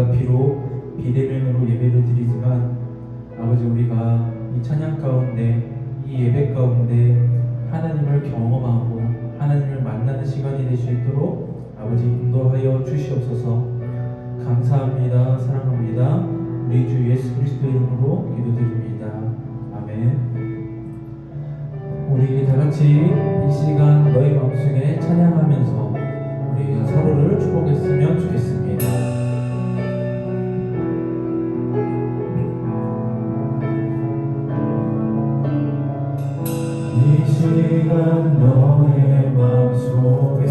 우리가 비록 비대면으로 예배를 드리지만 아버지, 우리가 이 찬양 가운데, 이 예배 가운데 하나님을 경험하고 하나님을 만나는 시간이 될 수 있도록 아버지 인도하여 주시옵소서. 감사합니다. 사랑합니다. 우리 주 예수 그리스도 이름으로 기도드립니다. 아멘. 우리 다같이 이 시간 너희 마음속에 찬양하면서 우리 서로를 축복했으면 좋겠습니다. 이 시간 너의 마음속에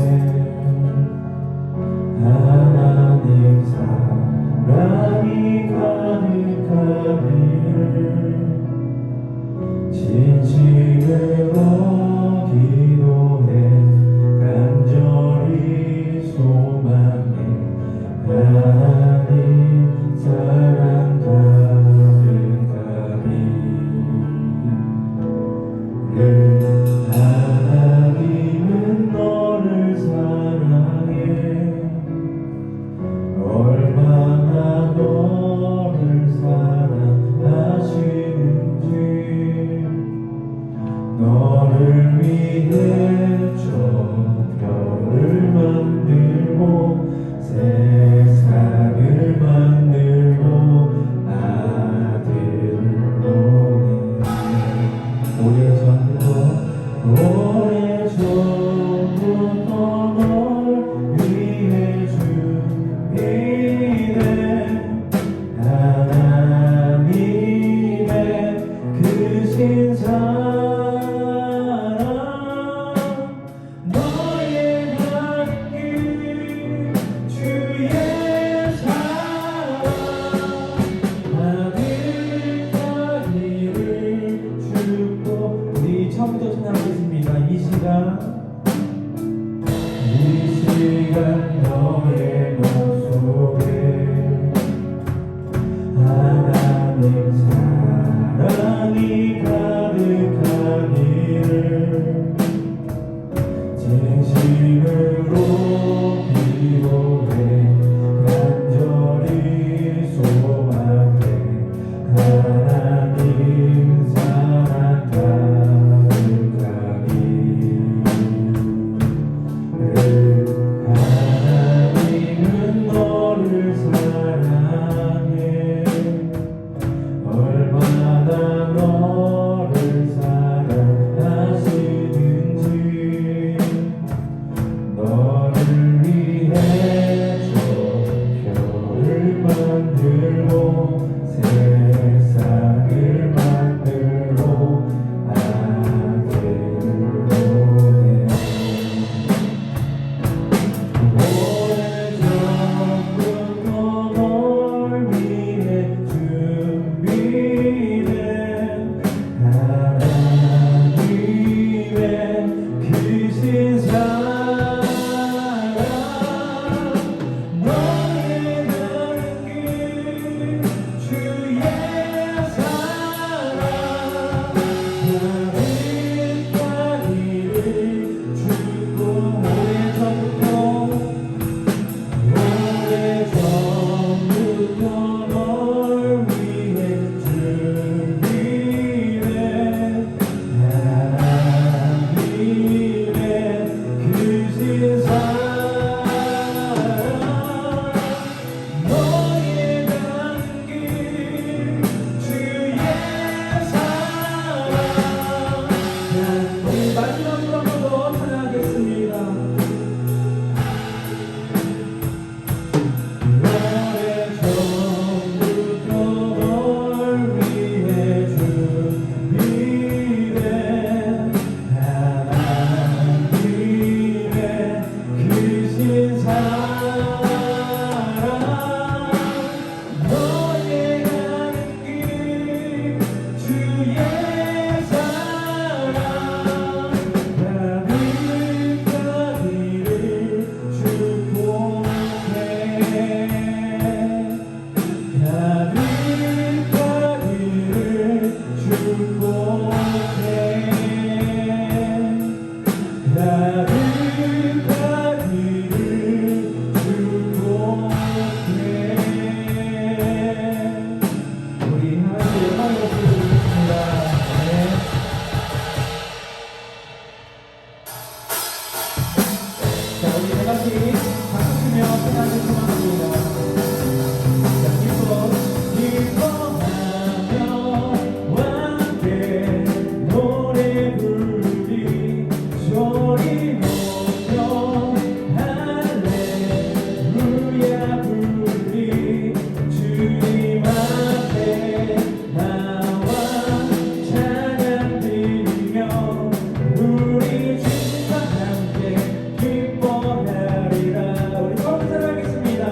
하나님 사랑이 가득하기를 진심으로 기도해 간절히 소망해. 하나님 사랑 가득하기를. 하나님은 너를 사랑해. 얼마나 너를 사랑하시는지. 너를 위해 저 별을 만들고 세상을 만들고 아들을 보내. 오래전부터 널 위해 준비된 하나님의 크신 사랑, 너의 맡긴 주의 사랑 가득하기를 축복. 우리 처음부터 찬양하겠습니다. 이 시간 너의 몸속에 하나님 사랑이 가득하기를 진심으로 기도해 간절히 소망해. 하나님 사랑 가득하기를. 하나님 같이 박수치며 찬양을 소망합니다. 자, 기뻐하며 함께 노래 부르리 소리 높여 할렐루야 부르리 주님 앞에 나와 찬양 드리며 우리 주님과 함께 기뻐하리라. 우리 처음 사랑하겠습니다.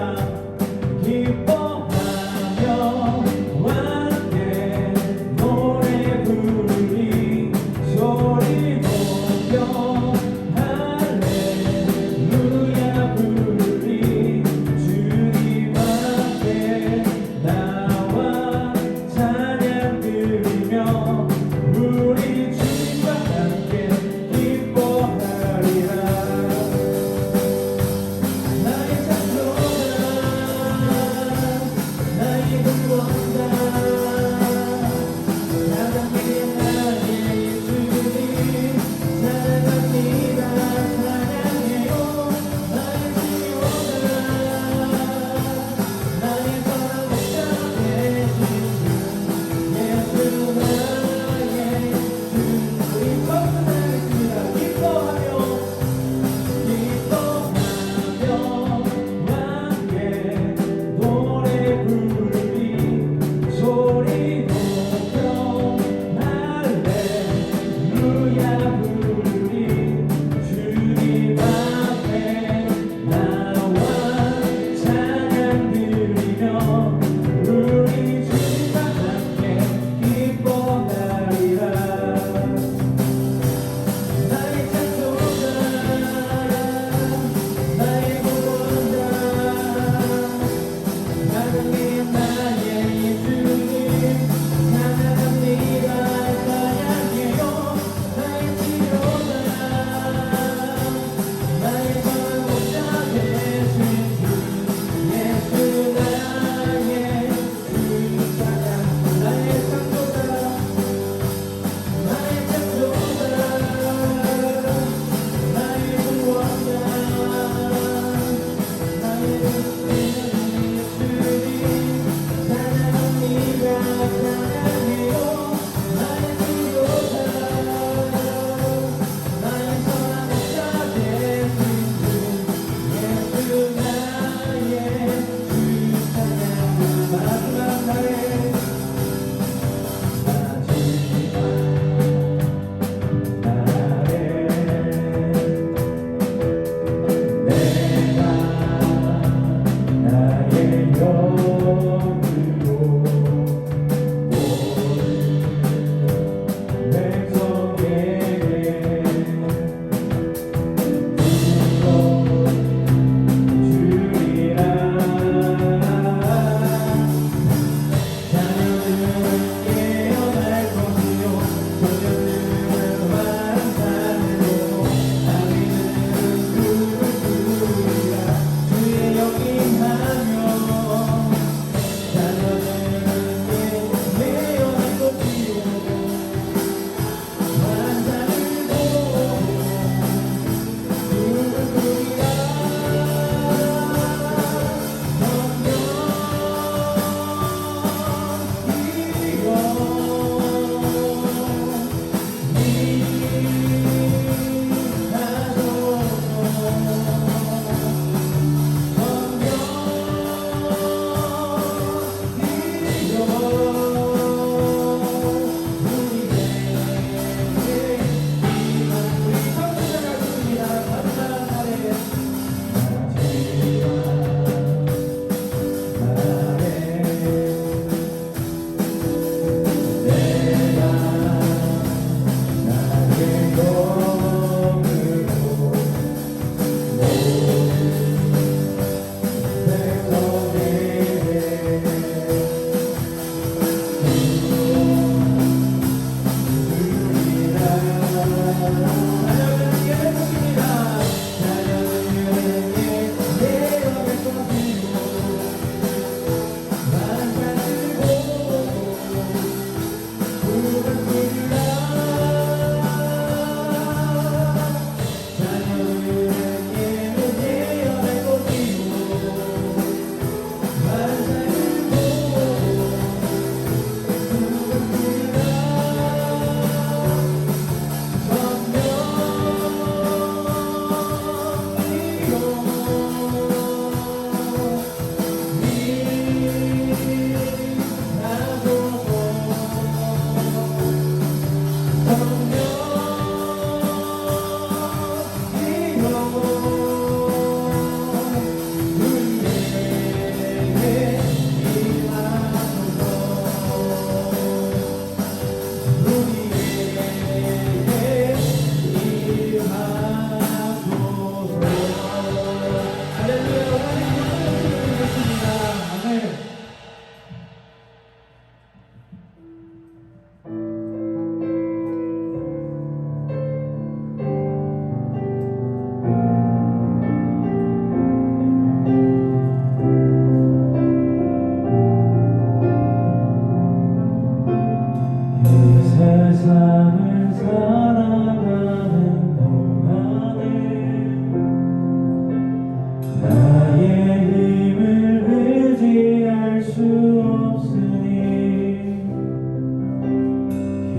나의 힘을 의지할 수 없으니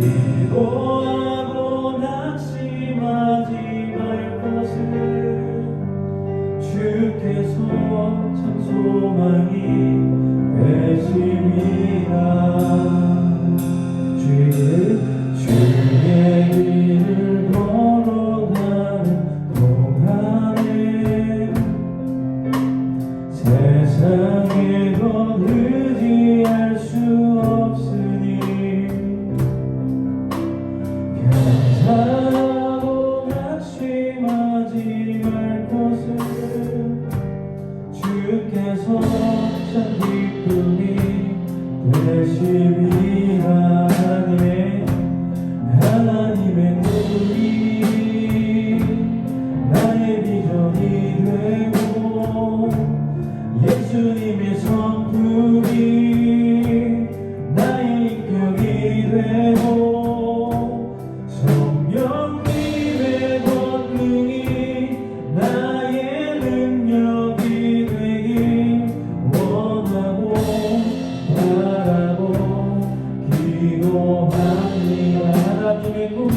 기도하고 낙심하지 말 것을 주께서 참 소망이 되심이라. 주의 길을 걸어가는 동안에 세상에 더 의지할 수 없으니 감사하고 낙심하지 말 것을 주께서 참 기쁨이 되심이라. 하나님의 눈이 나의 비전이 되고 예수님의 성품이 나의 인격이 되고 성령님의 권능이 나의 능력이 되길 원하고 바라고 기도합니다. 하나님의 꿈이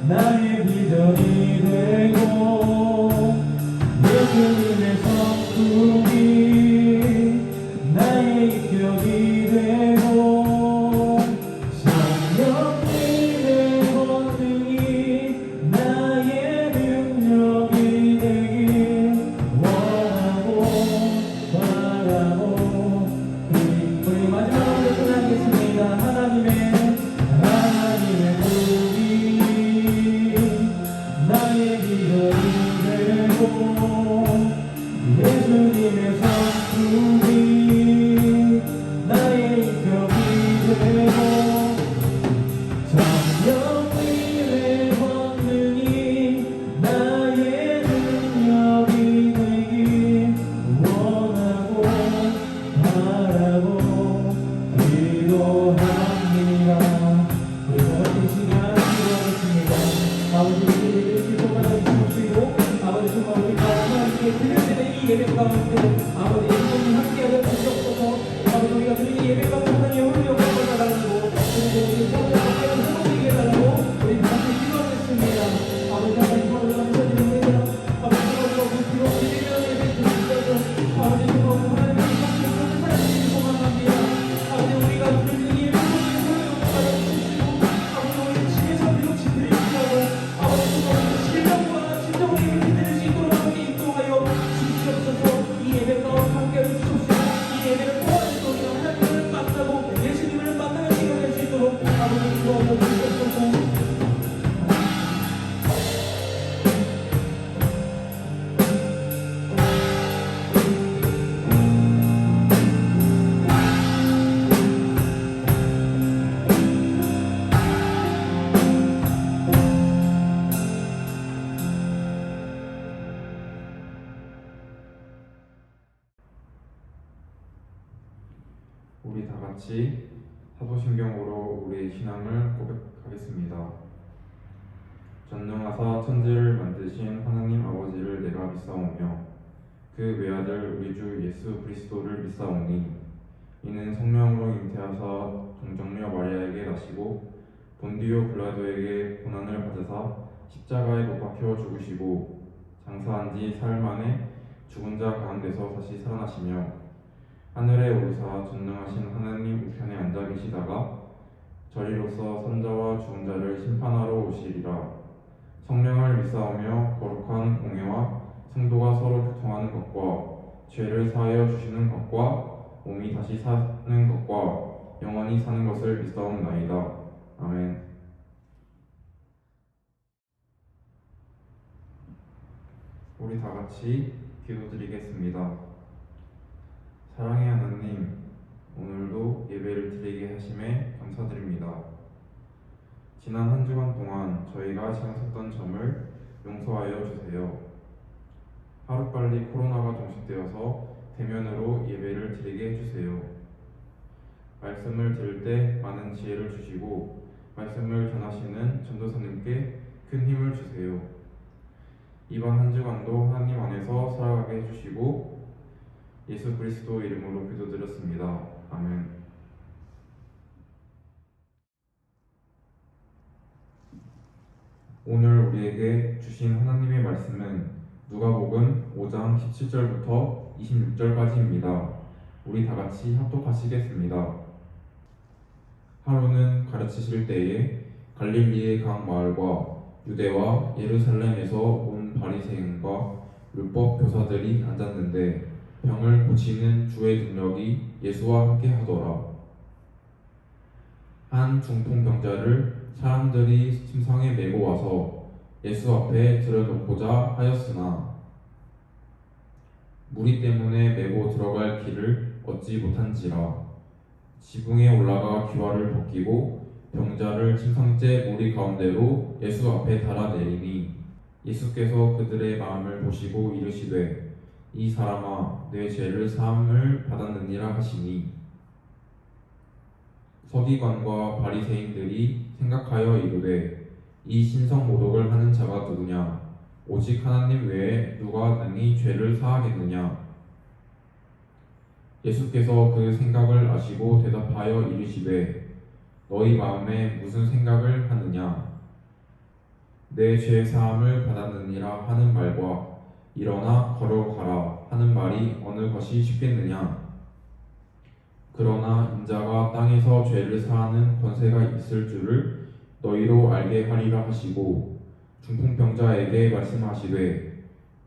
나의 비전이 되고 예수님의 성품이 나의 인격이 되고 성령님의 권능이 나의 능력이 되길 원하고 바라고. 우리 마지막으로 끝나겠습니다. 하나님의 꿈이 나의 비전이 되고 예수님의 성품이 나의 인격이 되고 성령님의 권능이 나의 능력이 되길 원하고 바라고 기도합니다. 우리 모든 시간 기도하겠습니다. 아버지, 우리를 기도하여 주시고 아버지 정말 우리가 하나님께 드려지는 이 예배 가운데 아버지 예수님 함께하여 주시옵소서. 아버지 우리가 드린 예배 가운데 하나님의 훈련을 받아달라고 그리고 우리 서로가 함께하여 행복하게 해달라고 우리 같이 기도하겠습니다. 아버지 하나님 서로가 감사드립니다. 아버지 서로가 부피로 드리면 예배 드리시옵소서. 아버지 서로가 하나님의 함께 하는 사람들이 소망합니다. 아버지 우리가 드리는 예배 가운데 훈련을 받아 주시고 아버지 우리 집에서 비록 지드리시라고 아버지 서로가 신령과 진정으로 예배 드릴 수 있도록 함께 인도하여 주시옵소서. 이 예배 가운데 함께하여 주시옵소서. 이 예배를 통하여서 우리가 하나님을 만나고 예수님을 만나는 시간을 수 있도록 아버지 인도하여 주시옵소서. 우리 다 같이 사도신경으로 우리의 신앙을 고백하겠습니다. 전능하사 천지를 만드신 하나님 아버지를 내가 믿사오며 그 외아들 우리 주 예수 그리스도를 믿사오니 이는 성령으로 잉태하사 동정녀 마리아에게 나시고 본디오 빌라도에게 고난을 받으사 십자가에 못 박혀 죽으시고 장사한 지 사흘 만에 죽은 자 가운데서 다시 살아나시며 하늘에 오르사 전능하신 하나님 우편에 앉아 계시다가 저리로서 선자와 죽은 자를 심판하러 오시리라. 성령을 믿사오며 거룩한 공예와 성도가 서로 교통하는 것과 죄를 사하여 주시는 것과 몸이 다시 사는 것과 영원히 사는 것을 믿사옵나이다. 아멘. 우리 다 같이 기도드리겠습니다. 사랑의 하나님, 오늘도 예배를 드리게 하심에 감사드립니다. 지난 한 주간 동안 저희가 신경 썼던 점을 용서하여 주세요. 하루빨리 코로나가 종식되어서 대면으로 예배를 드리게 해주세요. 말씀을 들을 때 많은 지혜를 주시고 말씀을 전하시는 전도사님께 큰 힘을 주세요. 이번 한 주간도 하나님 안에서 살아가게 해주시고 예수 그리스도 이름으로 기도드렸습니다. 아멘. 오늘 우리에게 주신 하나님의 말씀은 누가복음 5장 17절부터 26절까지입니다. 우리 다 같이 합독하시겠습니다. 하루는 가르치실 때에 갈릴리의 각 마을과 유대와 예루살렘에서 온 바리새인과 율법 교사들이 앉았는데 병을 고치는 주의 능력이 예수와 함께 하더라. 한 중풍병자를 사람들이 침상에 메고 와서 예수 앞에 들여놓고자 하였으나 무리 때문에 메고 들어갈 길을 얻지 못한지라 지붕에 올라가 귀화를 벗기고 병자를 침상째 무리 가운데로 예수 앞에 달아내리니 예수께서 그들의 마음을 보시고 이르시되 이 사람아 내 죄를 사함을 받았느니라 하시니 서기관과 바리새인들이 생각하여 이르되 이 신성 모독을 하는 자가 누구냐 오직 하나님 외에 누가 능히 죄를 사하겠느냐. 예수께서 그 생각을 아시고 대답하여 이르시되 너희 마음에 무슨 생각을 하느냐 내 죄 사함을 받았느니라 하는 말과 일어나 걸어가라 하는 말이 어느 것이 쉽겠느냐. 그러나 인자가 땅에서 죄를 사하는 권세가 있을 줄을 너희로 알게 하리라 하시고 중풍병자에게 말씀하시되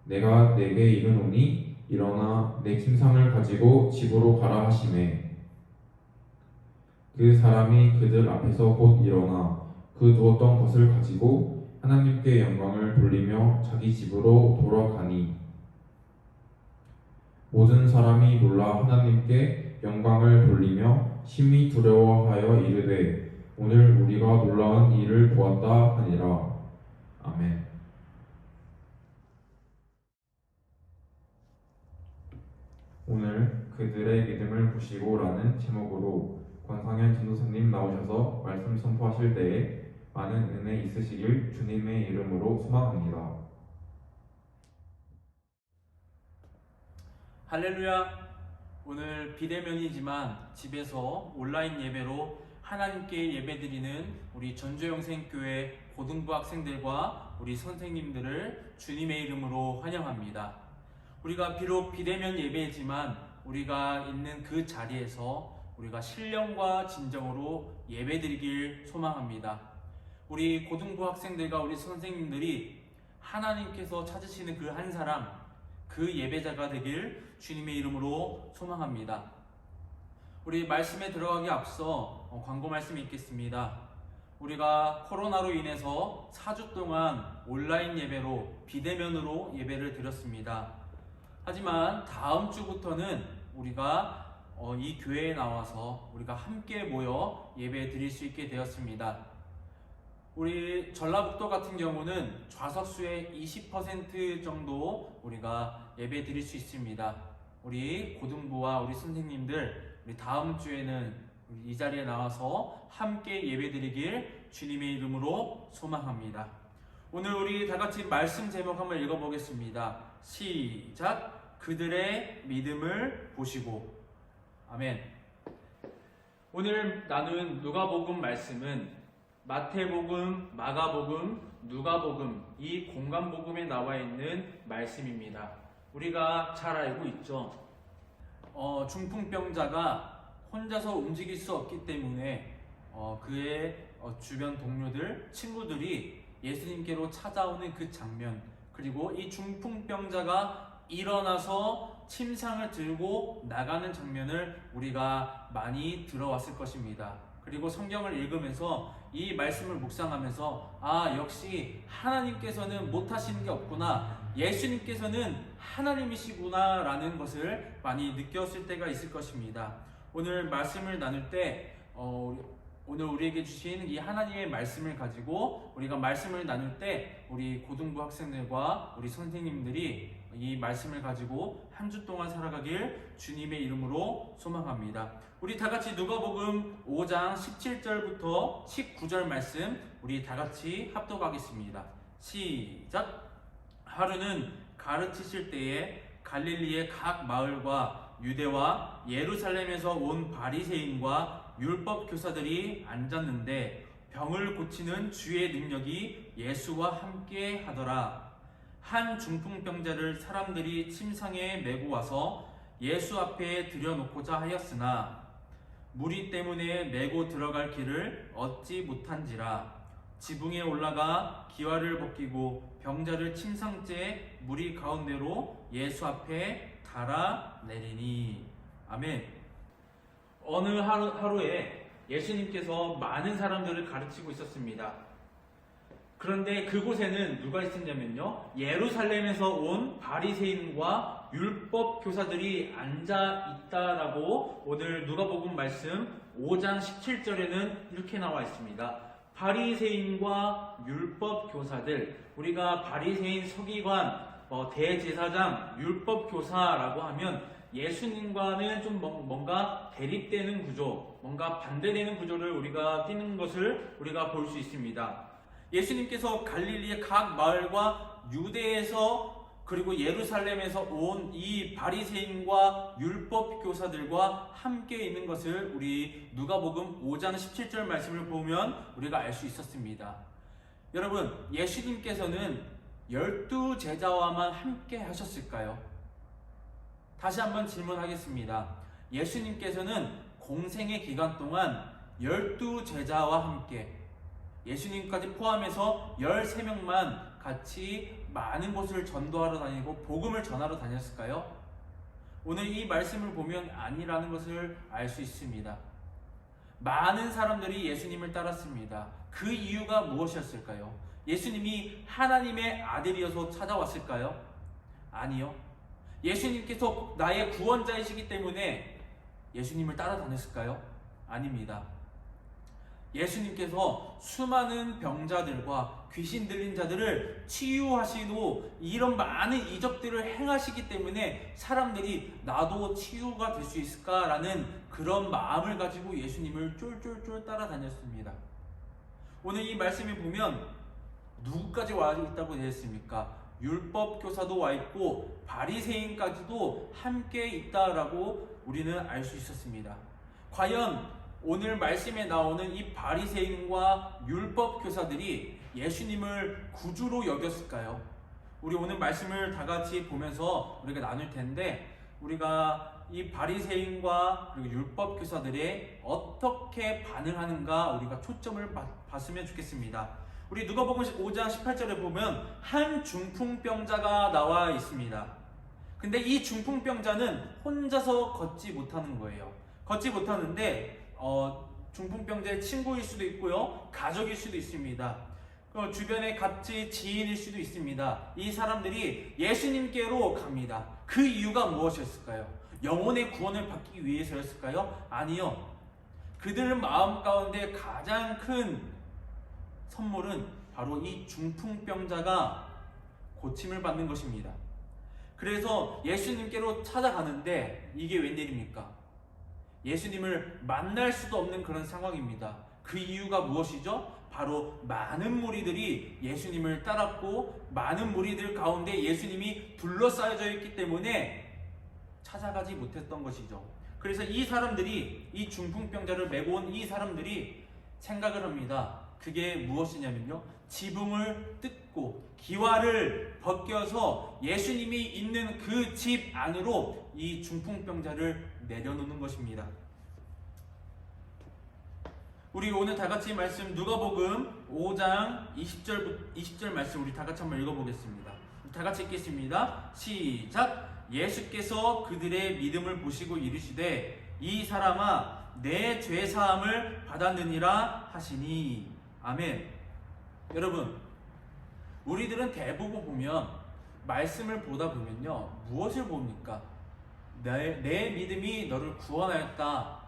내가 내게 이르노니 일어나 내 침상을 가지고 집으로 가라 하시매 그 사람이 그들 앞에서 곧 일어나 그 누웠던 것을 가지고 하나님께 영광을 돌리며 자기 집으로 돌아가니 모든 사람이 놀라 하나님께 영광을 돌리며 심히 두려워하여 이르되 오늘 우리가 놀라운 일을 보았다 하니라. 아멘. 오늘 그들의 믿음을 보시고라는 제목으로 권상현 전도사님 나오셔서 말씀 선포하실 때에 많은 은혜 있으시길 주님의 이름으로 소망합니다. 할렐루야! 오늘 비대면이지만 집에서 온라인 예배로 하나님께 예배드리는 우리 전주영생교회 고등부 학생들과 우리 선생님들을 주님의 이름으로 환영합니다. 우리가 비록 비대면 예배이지만 우리가 있는 그 자리에서 우리가 신령과 진정으로 예배드리길 소망합니다. 우리 고등부 학생들과 우리 선생님들이 하나님께서 찾으시는 그 한 사람, 그 예배자가 되길 주님의 이름으로 소망합니다. 우리 말씀에 들어가기 앞서 광고 말씀이 있겠습니다. 우리가 코로나로 인해서 4주 동안 온라인 예배로 비대면으로 예배를 드렸습니다. 하지만 다음 주부터는 우리가 이 교회에 나와서 우리가 함께 모여 예배 드릴 수 있게 되었습니다. 우리 전라북도 같은 경우는 좌석수의 20% 정도 우리가 예배 드릴 수 있습니다. 우리 고등부와 우리 선생님들 우리 다음 주에는 이 자리에 나와서 함께 예배 드리길 주님의 이름으로 소망합니다. 오늘 우리 다 같이 말씀 제목 한번 읽어보겠습니다. 시작! 그들의 믿음을 보시고. 아멘. 오늘 나눈 누가복음 말씀은 마태복음, 마가복음, 누가복음 이 공간복음에 나와 있는 말씀입니다. 우리가 잘 알고 있죠. 중풍병자가 혼자서 움직일 수 없기 때문에 그의 주변 동료들, 친구들이 예수님께로 찾아오는 그 장면, 그리고 이 중풍병자가 일어나서 침상을 들고 나가는 장면을 우리가 많이 들어왔을 것입니다. 그리고 성경을 읽으면서 이 말씀을 묵상하면서 역시 하나님께서는 못하시는 게 없구나, 예수님께서는 하나님이시구나 라는 것을 많이 느꼈을 때가 있을 것입니다. 오늘 말씀을 나눌 때 오늘 우리에게 주신 이 하나님의 말씀을 가지고 우리가 말씀을 나눌 때 우리 고등부 학생들과 우리 선생님들이 이 말씀을 가지고 한 주 동안 살아가길 주님의 이름으로 소망합니다. 우리 다 같이 누가복음 5장 17절부터 19절 말씀 우리 다 같이 합독하겠습니다. 시작! 하루는 가르치실 때에 갈릴리의 각 마을과 유대와 예루살렘에서 온 바리새인과 율법 교사들이 앉았는데 병을 고치는 주의 능력이 예수와 함께 하더라. 한 중풍병자를 사람들이 침상에 메고 와서 예수 앞에 들여놓고자 하였으나 무리 때문에 메고 들어갈 길을 얻지 못한지라. 지붕에 올라가 기와를 벗기고 병자를 침상째 무리 가운데로 예수 앞에 달아내리니. 아멘. 어느 하루에 예수님께서 많은 사람들을 가르치고 있었습니다. 그런데 그곳에는 누가 있었냐면요, 예루살렘에서 온 바리새인과 율법 교사들이 앉아 있다라고 오늘 누가복음 말씀 5장 17절에는 이렇게 나와 있습니다. 바리새인과 율법 교사들, 우리가 바리새인 서기관, 대제사장, 율법 교사라고 하면 예수님과는 좀 뭔가 대립되는 구조, 뭔가 반대되는 구조를 우리가 띠는 것을 우리가 볼 수 있습니다. 예수님께서 갈릴리의 각 마을과 유대에서 그리고 예루살렘에서 온 이 바리새인과 율법 교사들과 함께 있는 것을 우리 누가복음 5장 17절 말씀을 보면 우리가 알 수 있었습니다. 여러분, 예수님께서는 12제자와만 함께 하셨을까요? 다시 한번 질문하겠습니다. 예수님께서는 공생의 기간 동안 12제자와 함께, 예수님까지 포함해서 13명만 같이 많은 곳을 전도하러 다니고 복음을 전하러 다녔을까요? 오늘 이 말씀을 보면 아니라는 것을 알 수 있습니다. 많은 사람들이 예수님을 따랐습니다. 그 이유가 무엇이었을까요? 예수님이 하나님의 아들이어서 찾아왔을까요? 아니요. 예수님께서 나의 구원자이시기 때문에 예수님을 따라다녔을까요? 아닙니다. 예수님께서 수많은 병자들과 귀신 들린 자들을 치유하시고 이런 많은 이적들을 행하시기 때문에 사람들이 나도 치유가 될 수 있을까라는 그런 마음을 가지고 예수님을 쫄쫄쫄 따라다녔습니다. 오늘 이 말씀에 보면 누구까지 와 있다고 되어 있습니까? 율법 교사도 와 있고 바리새인까지도 함께 있다라고 우리는 알 수 있었습니다. 과연 오늘 말씀에 나오는 이 바리새인과 율법 교사들이 예수님을 구주로 여겼을까요? 우리 오늘 말씀을 다 같이 보면서 우리가 나눌 텐데, 우리가 이 바리새인과 그리고 율법 교사들이 어떻게 반응하는가 우리가 초점을 봤으면 좋겠습니다. 우리 누가복음 5장 18절에 보면 한 중풍병자가 나와 있습니다. 근데 이 중풍병자는 혼자서 걷지 못하는 거예요. 걷지 못하는데 중풍병자의 친구일 수도 있고요, 가족일 수도 있습니다. 주변에 같이 지인일 수도 있습니다. 이 사람들이 예수님께로 갑니다. 그 이유가 무엇이었을까요? 영혼의 구원을 받기 위해서였을까요? 아니요. 그들 마음 가운데 가장 큰 선물은 바로 이 중풍병자가 고침을 받는 것입니다. 그래서 예수님께로 찾아가는데 이게 웬일입니까? 예수님을 만날 수도 없는 그런 상황입니다. 그 이유가 무엇이죠? 바로 많은 무리들이 예수님을 따랐고 많은 무리들 가운데 예수님이 둘러싸여져 있기 때문에 찾아가지 못했던 것이죠. 그래서 이 사람들이, 이 중풍병자를 메고 온 이 사람들이 생각을 합니다. 그게 무엇이냐면요, 지붕을 뜯고 기와를 벗겨서 예수님이 있는 그 집 안으로 이 중풍병자를 내려놓는 것입니다. 우리 오늘 다 같이 말씀 누가복음 5장 20절 말씀 우리 다 같이 한번 읽어보겠습니다. 다 같이 읽겠습니다. 시작. 예수께서 그들의 믿음을 보시고 이르시되 이 사람아 내 죄 사함을 받았느니라 하시니. 아멘. 여러분, 우리들은 대부분 보면 말씀을 보다 보면요, 무엇을 봅니까? 내 믿음이 너를 구원하였다,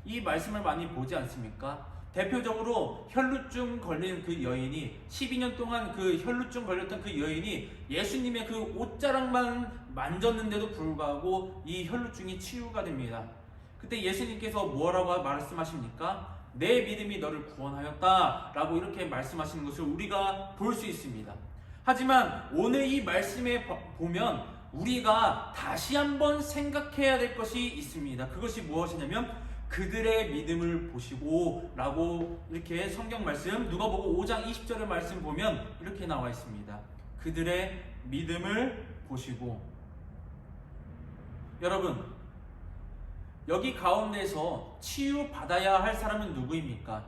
이 말씀을 많이 보지 않습니까? 대표적으로 혈루증 걸린 그 여인이, 12년 동안 그 혈루증 걸렸던 그 여인이 예수님의 그 옷자락만 만졌는데도 불구하고 이 혈루증이 치유가 됩니다. 그때 예수님께서 뭐라고 말씀하십니까? 내 믿음이 너를 구원하였다 라고 이렇게 말씀하시는 것을 우리가 볼 수 있습니다. 하지만 오늘 이 말씀에 보면 우리가 다시 한번 생각해야 될 것이 있습니다. 그것이 무엇이냐면 그들의 믿음을 보시고 라고 이렇게 성경 말씀 누가복음 5장 20절의 말씀 보면 이렇게 나와 있습니다. 그들의 믿음을 보시고. 여러분, 여기 가운데서 치유받아야 할 사람은 누구입니까?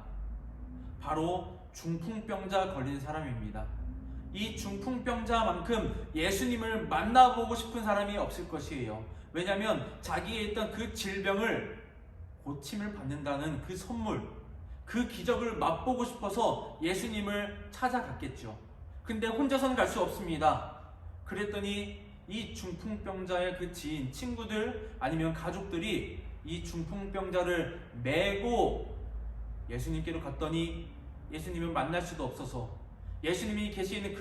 바로 중풍병자 걸린 사람입니다. 이 중풍병자만큼 예수님을 만나보고 싶은 사람이 없을 것이에요. 왜냐하면 자기의 있던 그 질병을 고침을 받는다는 그 선물, 그 기적을 맛보고 싶어서 예수님을 찾아갔겠죠. 근데 혼자서는 갈 수 없습니다. 그랬더니 이 중풍병자의 그 지인, 친구들 아니면 가족들이 이 중풍병자를 메고 예수님께로 갔더니 예수님을 만날 수도 없어서 예수님이 계시는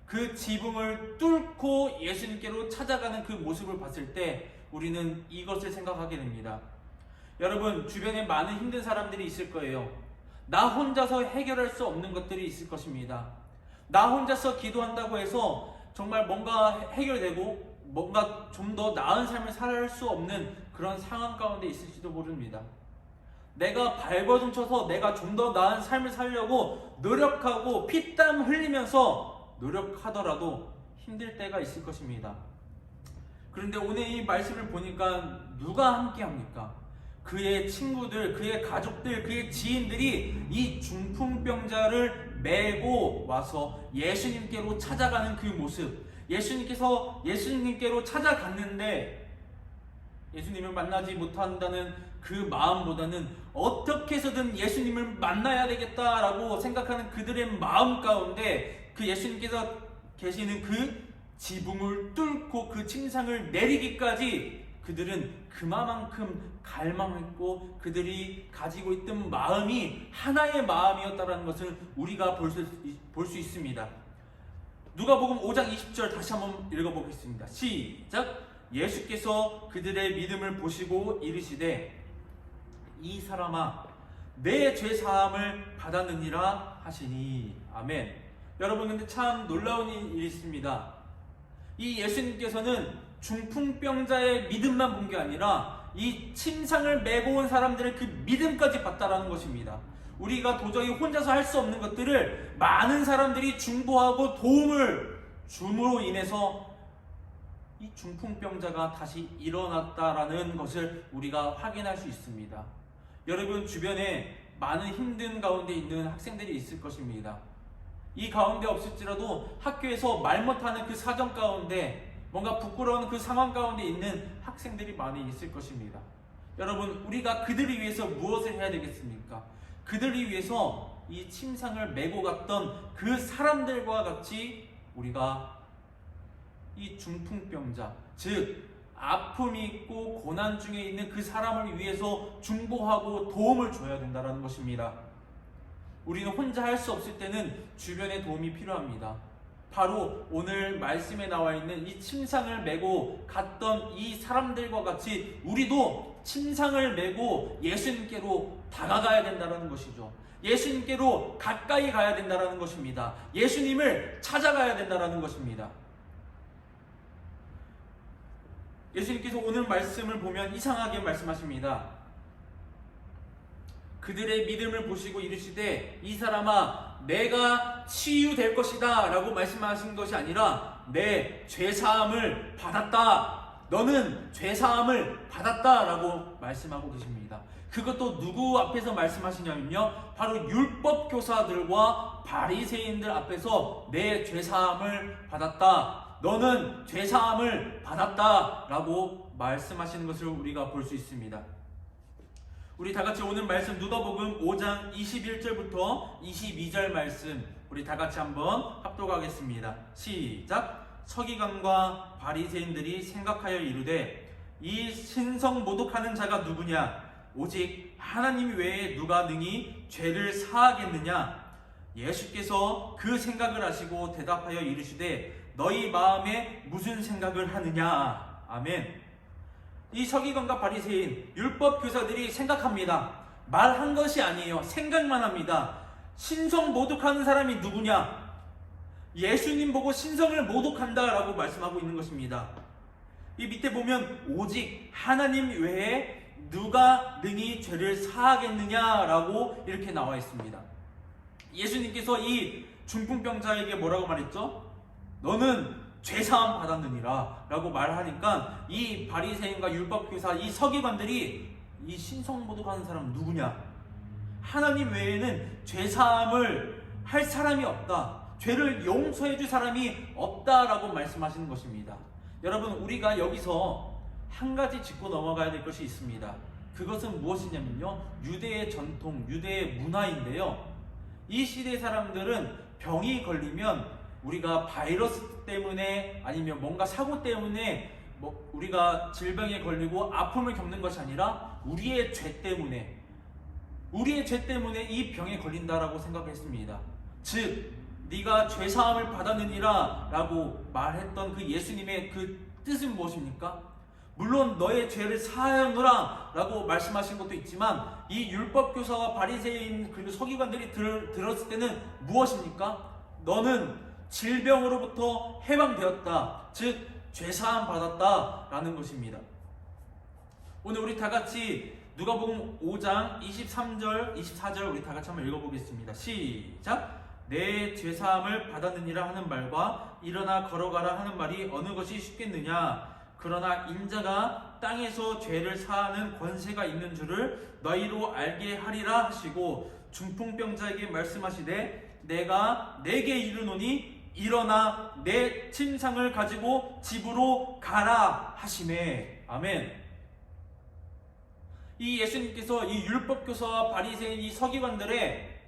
그 지붕을 뚫고 예수님께로 찾아가는 그 모습을 봤을 때 우리는 이것을 생각하게 됩니다. 여러분, 주변에 많은 힘든 사람들이 있을 거예요. 나 혼자서 해결할 수 없는 것들이 있을 것입니다. 나 혼자서 기도한다고 해서 정말 뭔가 해결되고 뭔가 좀 더 나은 삶을 살 수 없는 그런 상황 가운데 있을지도 모릅니다. 내가 발버둥 쳐서 내가 좀 더 나은 삶을 살려고 노력하고 피땀 흘리면서 노력하더라도 힘들 때가 있을 것입니다. 그런데 오늘 이 말씀을 보니까 누가 함께 합니까? 그의 친구들, 그의 가족들, 그의 지인들이 이 중풍병자를 메고 와서 예수님께로 찾아가는 그 모습, 예수님께로 찾아갔는데 예수님을 만나지 못한다는 그 마음보다는 어떻게 해서든 예수님을 만나야 되겠다라고 생각하는 그들의 마음 가운데 그 예수님께서 계시는 그 지붕을 뚫고 그 침상을 내리기까지 그들은 그만큼 갈망했고 그들이 가지고 있던 마음이 하나의 마음이었다는 것을 우리가 볼 수 있습니다. 누가복음 5장 20절 다시 한번 읽어보겠습니다. 시작! 예수께서 그들의 믿음을 보시고 이르시되 이 사람아 내 죄사함을 받았느니라 하시니. 아멘. 여러분, 근데 참 놀라운 일이 있습니다. 이 예수님께서는 중풍병자의 믿음만 본 게 아니라 이 침상을 메고 온 사람들의 그 믿음까지 봤다라는 것입니다. 우리가 도저히 혼자서 할 수 없는 것들을 많은 사람들이 중보하고 도움을 줌으로 인해서 이 중풍병자가 다시 일어났다라는 것을 우리가 확인할 수 있습니다. 여러분, 주변에 많은 힘든 가운데 있는 학생들이 있을 것입니다. 이 가운데 없을지라도 학교에서 말 못하는 그 사정 가운데 뭔가 부끄러운 그 상황 가운데 있는 학생들이 많이 있을 것입니다. 여러분, 우리가 그들을 위해서 무엇을 해야 되겠습니까? 그들을 위해서 이 침상을 메고 갔던 그 사람들과 같이 우리가 이 중풍병자, 즉 아픔이 있고 고난 중에 있는 그 사람을 위해서 중보하고 도움을 줘야 된다는 것입니다. 우리는 혼자 할 수 없을 때는 주변의 도움이 필요합니다. 바로 오늘 말씀에 나와 있는 이 침상을 메고 갔던 이 사람들과 같이 우리도 침상을 메고 예수님께로 다가가야 된다는 것이죠. 예수님께로 가까이 가야 된다는 것입니다. 예수님을 찾아가야 된다는 것입니다. 예수님께서 오늘 말씀을 보면 이상하게 말씀하십니다. 그들의 믿음을 보시고 이르시되 이 사람아 내가 치유될 것이다 라고 말씀하신 것이 아니라 내 죄사함을 받았다, 너는 죄사함을 받았다 라고 말씀하고 계십니다. 그것도 누구 앞에서 말씀하시냐면요, 바로 율법교사들과 바리새인들 앞에서 내 죄사함을 받았다, 너는 죄사함을 받았다 라고 말씀하시는 것을 우리가 볼 수 있습니다. 우리 다같이 오늘 말씀 누가복음 5장 21절부터 22절 말씀 우리 다같이 한번 합독하겠습니다. 시작! 서기관과 바리새인들이 생각하여 이르되 이 신성 모독하는 자가 누구냐? 오직 하나님 외에 누가 능히 죄를 사하겠느냐? 예수께서 그 생각을 하시고 대답하여 이르시되 너희 마음에 무슨 생각을 하느냐? 아멘. 이 서기관과 바리새인, 율법 교사들이 생각합니다. 말한 것이 아니에요. 생각만 합니다. 신성 모독하는 사람이 누구냐? 예수님 보고 신성을 모독한다라고 말씀하고 있는 것입니다. 이 밑에 보면 오직 하나님 외에 누가 능히 죄를 사하겠느냐라고 이렇게 나와 있습니다. 예수님께서 이 중풍병자에게 뭐라고 말했죠? 너는 죄사함 받았느니라 라고 말하니까 이 바리새인과 율법교사 이 서기관들이 이 신성 모독하는 사람은 누구냐? 하나님 외에는 죄사함을 할 사람이 없다, 죄를 용서해 줄 사람이 없다라고 말씀하시는 것입니다. 여러분, 우리가 여기서 한 가지 짚고 넘어가야 될 것이 있습니다. 그것은 무엇이냐면요, 유대의 전통, 유대의 문화인데요, 이 시대 사람들은 병이 걸리면 우리가 바이러스 때문에 아니면 뭔가 사고 때문에 우리가 질병에 걸리고 아픔을 겪는 것이 아니라 우리의 죄 때문에 이 병에 걸린다라고 생각했습니다. 즉 네가 죄사함을 받았느니라 라고 말했던 그 예수님의 그 뜻은 무엇입니까? 물론 너의 죄를 사하였노라 라고 말씀하신 것도 있지만 이 율법교사와 바리새인 그리고 서기관들이 들었을 때는 무엇입니까? 너는 질병으로부터 해방되었다, 즉 죄사함 받았다 라는 것입니다. 오늘 우리 다같이 누가복음 5장 23절 24절 우리 다같이 한번 읽어보겠습니다. 시작. 내 죄사함을 받았느니라 하는 말과 일어나 걸어가라 하는 말이 어느 것이 쉽겠느냐? 그러나 인자가 땅에서 죄를 사하는 권세가 있는 줄을 너희로 알게 하리라 하시고 중풍병자에게 말씀하시되 내가 내게 이르노니 일어나 내 침상을 가지고 집으로 가라 하시매. 아멘. 이 예수님께서 이 율법교사와 바리새인 이 서기관들의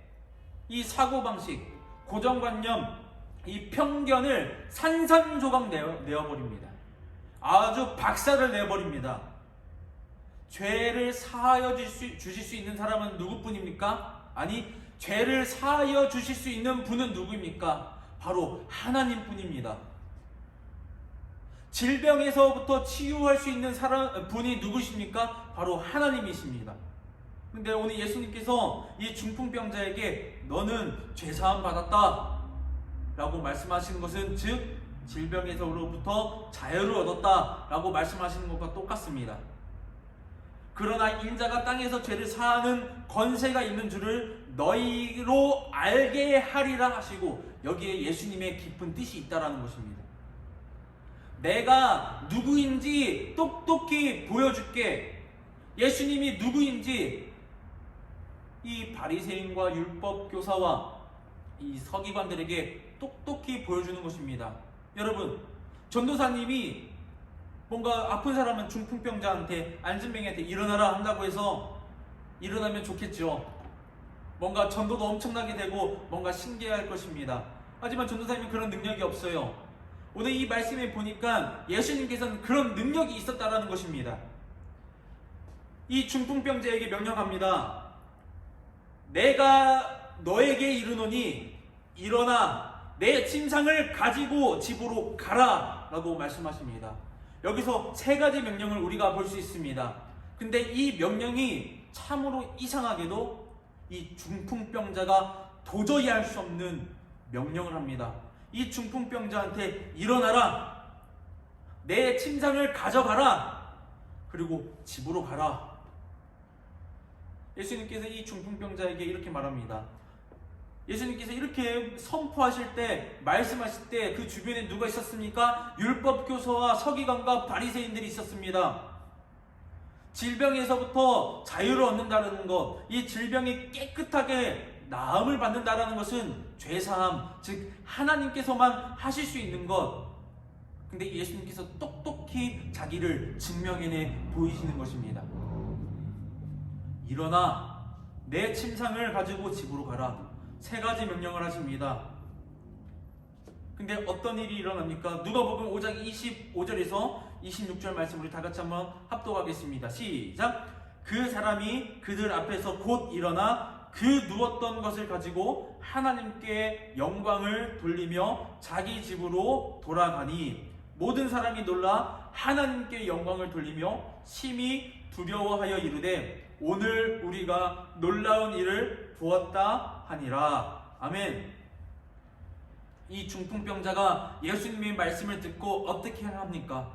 이 사고방식, 고정관념, 이 편견을 산산조각 내어버립니다. 아주 박살을 내버립니다. 죄를 사하여 주실 수 있는 사람은 누구뿐입니까? 아니, 죄를 사하여 주실 수 있는 분은 누구입니까? 바로 하나님뿐입니다. 질병에서부터 치유할 수 있는 분이 누구십니까? 바로 하나님이십니다. 근데 오늘 예수님께서 이 중풍병자에게 너는 죄사함 받았다 라고 말씀하시는 것은 즉 질병에서로부터 자유를 얻었다 라고 말씀하시는 것과 똑같습니다. 그러나 인자가 땅에서 죄를 사하는 권세가 있는 줄을 너희로 알게 하리라 하시고, 여기에 예수님의 깊은 뜻이 있다라는 것입니다. 내가 누구인지 똑똑히 보여줄게. 예수님이 누구인지 이 바리새인과 율법교사와 이 서기관들에게 똑똑히 보여주는 것입니다. 여러분, 전도사님이 뭔가 아픈 사람은 중풍병자한테 안진뱅이한테 일어나라 한다고 해서 일어나면 좋겠죠. 뭔가 전도도 엄청나게 되고 뭔가 신기할 것입니다. 하지만 전도사님은 그런 능력이 없어요. 오늘 이 말씀에 보니까 예수님께서는 그런 능력이 있었다라는 것입니다. 이 중풍병자에게 명령합니다. 내가 너에게 이르노니 일어나 내 침상을 가지고 집으로 가라 라고 말씀하십니다. 여기서 세 가지 명령을 우리가 볼 수 있습니다. 근데 이 명령이 참으로 이상하게도 이 중풍병자가 도저히 할 수 없는 명령을 합니다. 이 중풍병자한테 일어나라, 내 침상을 가져가라, 그리고 집으로 가라. 예수님께서 이 중풍병자에게 이렇게 말합니다. 예수님께서 이렇게 선포하실 때, 말씀하실 때 그 주변에 누가 있었습니까? 율법교사와 서기관과 바리새인들이 있었습니다. 질병에서부터 자유를 얻는다는 것, 이 질병이 깨끗하게 나음을 받는다는 것은 죄사함, 즉 하나님께서만 하실 수 있는 것. 근데 예수님께서 똑똑히 자기를 증명해내 보이시는 것입니다. 일어나 내 침상을 가지고 집으로 가라. 세 가지 명령을 하십니다. 근데 어떤 일이 일어납니까? 누가복음 5장 25절에서 26절 말씀 우리 다 같이 한번 합독하겠습니다. 시작. 그 사람이 그들 앞에서 곧 일어나 그 누웠던 것을 가지고 하나님께 영광을 돌리며 자기 집으로 돌아가니 모든 사람이 놀라 하나님께 영광을 돌리며 심히 두려워하여 이르되 오늘 우리가 놀라운 일을 보았다 하니라. 아멘. 이 중풍병자가 예수님의 말씀을 듣고 어떻게 합니까?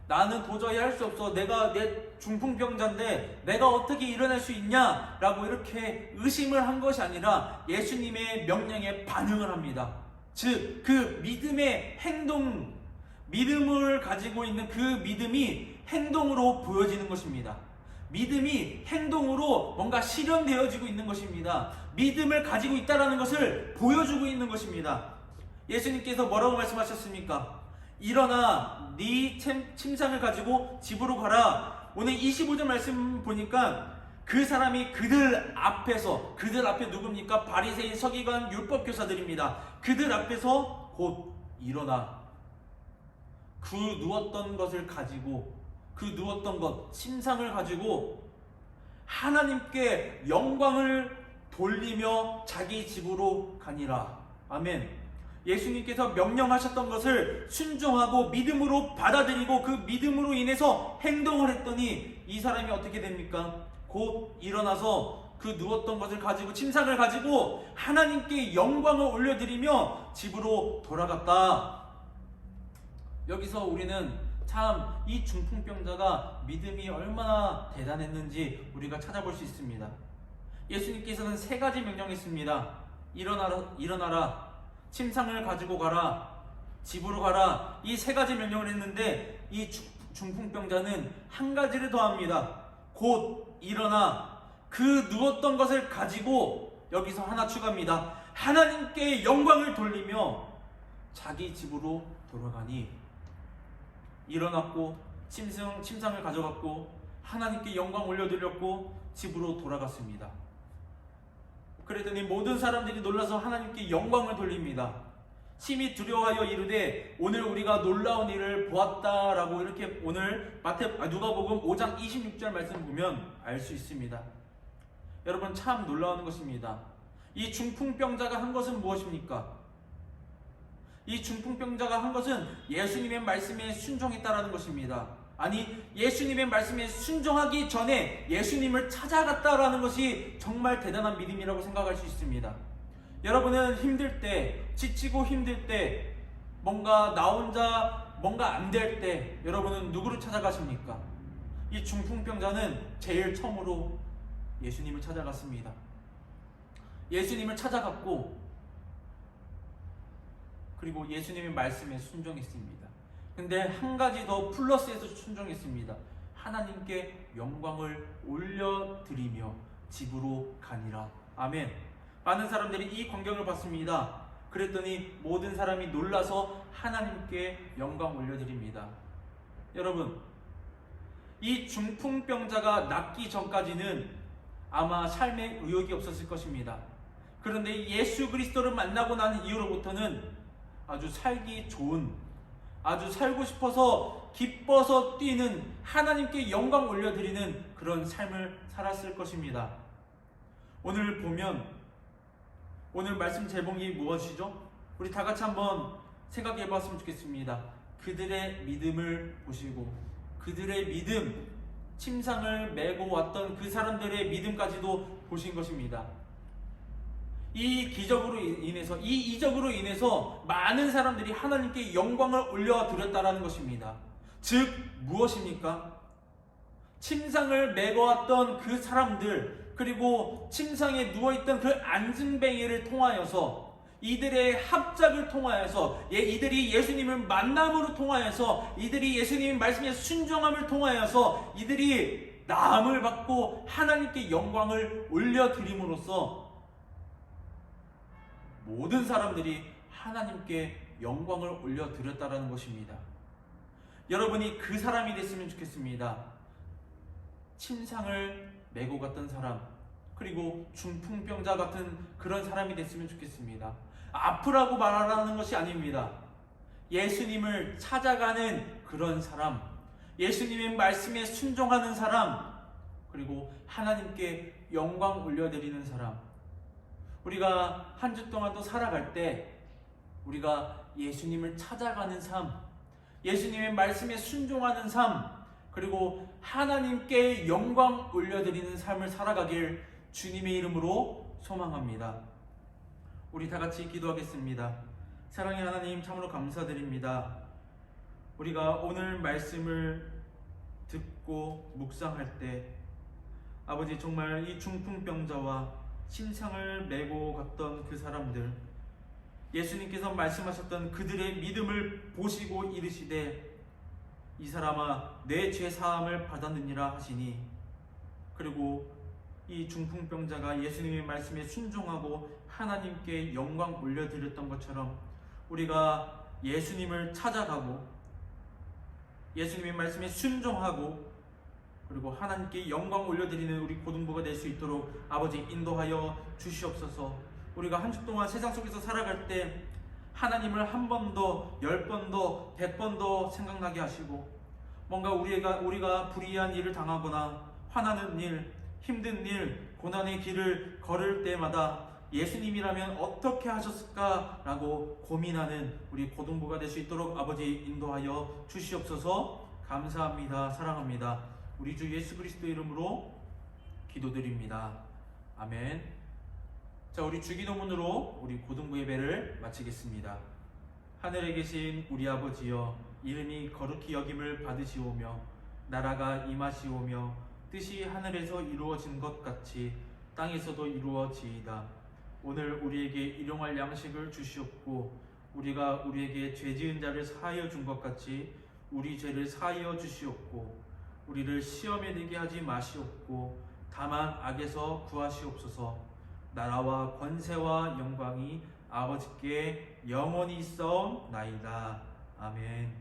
나는 도저히 할 수 없어. 내 중풍병자인데 내가 어떻게 일어날 수 있냐? 라고 이렇게 의심을 한 것이 아니라 예수님의 명령에 반응을 합니다. 즉, 그 믿음의 행동, 믿음을 가지고 있는 그 믿음이 행동으로 보여지는 것입니다. 믿음이 행동으로 뭔가 실현되어지고 있는 것입니다. 믿음을 가지고 있다는 것을 보여주고 있는 것입니다. 예수님께서 뭐라고 말씀하셨습니까? 일어나 네 침상을 가지고 집으로 가라. 오늘 25절 말씀 보니까 그 사람이 그들 앞에 누굽니까? 바리새인, 서기관, 율법교사들입니다. 그들 앞에서 곧 일어나 그 누웠던 것을 가지고, 그 누웠던 것, 침상을 가지고 하나님께 영광을 돌리며 자기 집으로 가니라. 아멘. 예수님께서 명령하셨던 것을 순종하고 믿음으로 받아들이고 그 믿음으로 인해서 행동을 했더니 이 사람이 어떻게 됩니까? 곧 일어나서 그 누웠던 것을 가지고, 침상을 가지고 하나님께 영광을 올려드리며 집으로 돌아갔다. 여기서 우리는 참 이 중풍병자가 믿음이 얼마나 대단했는지 우리가 찾아볼 수 있습니다. 예수님께서는 3가지 명령했습니다. 일어나라, 침상을 가지고 가라, 집으로 가라. 이 3가지 명령을 했는데 이 중풍병자는 한 가지를 더합니다. 곧 일어나 그 누웠던 것을 가지고, 여기서 하나 추가합니다. 하나님께 영광을 돌리며 자기 집으로 돌아가니, 일어났고 침상을 가져갔고 하나님께 영광 올려드렸고 집으로 돌아갔습니다. 그랬더니 모든 사람들이 놀라서 하나님께 영광을 돌립니다. 심히 두려워하여 이르되 오늘 우리가 놀라운 일을 보았다라고 이렇게 오늘 누가복음 5장 26절 말씀 보면 알 수 있습니다. 여러분, 참 놀라운 것입니다. 이 중풍병자가 한 것은 무엇입니까? 이 중풍병자가 한 것은 예수님의 말씀에 순종했다라는 것입니다. 아니, 예수님의 말씀에 순종하기 전에 예수님을 찾아갔다라는 것이 정말 대단한 믿음이라고 생각할 수 있습니다. 여러분은 힘들 때, 지치고 힘들 때, 뭔가 나 혼자 뭔가 안 될 때 여러분은 누구를 찾아가십니까? 이 중풍병자는 제일 처음으로 예수님을 찾아갔습니다. 예수님을 찾아갔고 그리고 예수님의 말씀에 순종했습니다. 근데 한 가지 더 플러스해서 순종했습니다. 하나님께 영광을 올려드리며 집으로 가니라. 아멘. 많은 사람들이 이 광경을 봤습니다. 그랬더니 모든 사람이 놀라서 하나님께 영광 올려드립니다. 여러분, 이 중풍병자가 낫기 전까지는 아마 삶에 의욕이 없었을 것입니다. 그런데 예수 그리스도를 만나고 난 이후로부터는 아주 살기 좋은, 아주 살고 싶어서 기뻐서 뛰는, 하나님께 영광 올려드리는 그런 삶을 살았을 것입니다. 오늘 보면 오늘 말씀 제목이 무엇이죠? 우리 다 같이 한번 생각해 봤으면 좋겠습니다. 그들의 믿음을 보시고 그들의 믿음, 침상을 메고 왔던 그 사람들의 믿음까지도 보신 것입니다. 이 이적으로 인해서 많은 사람들이 하나님께 영광을 올려드렸다라는 것입니다. 즉 무엇입니까? 침상을 메고 왔던 그 사람들, 그리고 침상에 누워있던 그 안증뱅이를 통하여서, 이들의 합작을 통하여서, 이들이 예수님을 만남으로 통하여서, 이들이 예수님의 말씀에 순종함을 통하여서 이들이 나음을 받고 하나님께 영광을 올려드림으로써 모든 사람들이 하나님께 영광을 올려드렸다라는 것입니다. 여러분이 그 사람이 됐으면 좋겠습니다. 침상을 메고 갔던 사람, 그리고 중풍병자 같은 그런 사람이 됐으면 좋겠습니다. 아프라고 말하라는 것이 아닙니다. 예수님을 찾아가는 그런 사람, 예수님의 말씀에 순종하는 사람, 그리고 하나님께 영광 올려드리는 사람. 우리가 한 주 동안 또 살아갈 때 우리가 예수님을 찾아가는 삶, 예수님의 말씀에 순종하는 삶, 그리고 하나님께 영광 올려드리는 삶을 살아가길 주님의 이름으로 소망합니다. 우리 다 같이 기도하겠습니다. 사랑의 하나님, 참으로 감사드립니다. 우리가 오늘 말씀을 듣고 묵상할 때 아버지, 정말 이 중풍병자와 신상을 메고 갔던 그 사람들, 예수님께서 말씀하셨던 그들의 믿음을 보시고 이르시되 이 사람아 내 죄 사함을 받았느니라 하시니, 그리고 이 중풍병자가 예수님의 말씀에 순종하고 하나님께 영광 올려드렸던 것처럼 우리가 예수님을 찾아가고 예수님의 말씀에 순종하고 그리고 하나님께 영광 올려드리는 우리 고등부가 될 수 있도록 아버지 인도하여 주시옵소서. 우리가 한 주 동안 세상 속에서 살아갈 때 하나님을 한 번 더, 10번 더, 100번 더 생각나게 하시고, 뭔가 우리가 불의한 일을 당하거나 화나는 일, 힘든 일, 고난의 길을 걸을 때마다 예수님이라면 어떻게 하셨을까라고 고민하는 우리 고등부가 될 수 있도록 아버지 인도하여 주시옵소서. 감사합니다. 사랑합니다. 우리 주 예수 그리스도 이름으로 기도드립니다. 아멘. 자, 우리 주기도문으로 우리 고등부 예배를 마치겠습니다. 하늘에 계신 우리 아버지여, 이름이 거룩히 여김을 받으시오며 나라가 임하시오며 뜻이 하늘에서 이루어진 것 같이 땅에서도 이루어지이다. 오늘 우리에게 일용할 양식을 주시옵고 우리가 우리에게 죄 지은 자를 사하여 준 것 같이 우리 죄를 사하여 주시옵고 우리를 시험에 들게 하지 마시옵고 다만 악에서 구하시옵소서. 나라와 권세와 영광이 아버지께 영원히 있사옵나이다. 아멘.